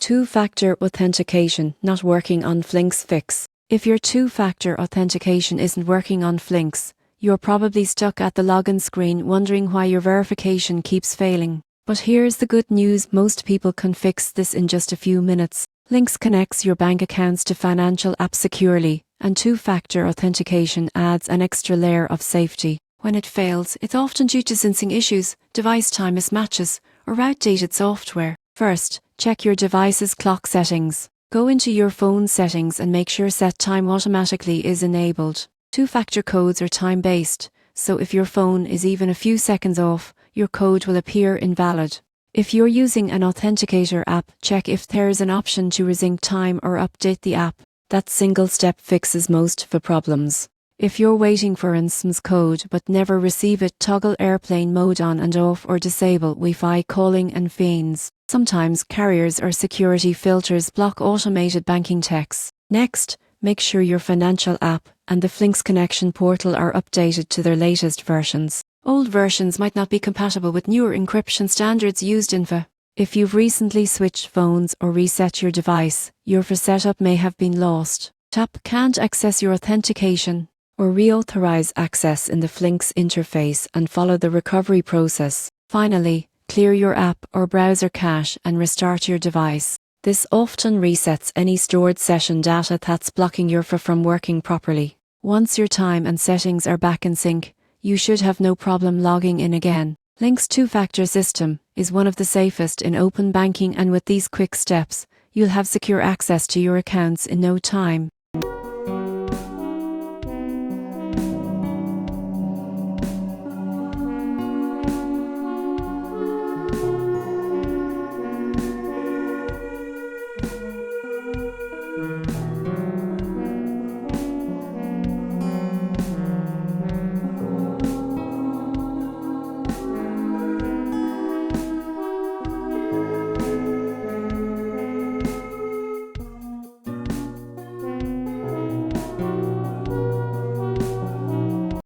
Two-factor authentication not working on Flinks Fix. If your two-factor authentication isn't working on Flinks, you're probably stuck at the login screen wondering why your verification keeps failing. But here's the good news: most people can fix this in just a few minutes. Flinks connects your bank accounts to financial apps securely, and two-factor authentication adds an extra layer of safety. When it fails, it's often due to syncing issues, device time mismatches, or outdated software. First, check your device's clock settings. Go into your phone settings and make sure Set Time Automatically is enabled. Two-factor codes are time-based, so if your phone is even a few seconds off, your code will appear invalid. If you're using an authenticator app, check if there's an option to resync time or update the app. That single step fixes most of the problems. If you're waiting for an SMS code but never receive it, toggle airplane mode on and off or disable Wi-Fi calling and phones. Sometimes carriers or security filters block automated banking texts. Next, make sure your financial app and the Flinks Connection portal are updated to their latest versions. Old versions might not be compatible with newer encryption standards used in FA. If you've recently switched phones or reset your device, your FA setup may have been lost. Tap Can't access your authentication or reauthorize access in the Flinks interface and follow the recovery process. Finally, clear your app or browser cache and restart your device. This often resets any stored session data that's blocking your FA from working properly. Once your time and settings are back in sync, you should have no problem logging in again. Flinks two-factor system is one of the safest in open banking, and with these quick steps, you'll have secure access to your accounts in no time.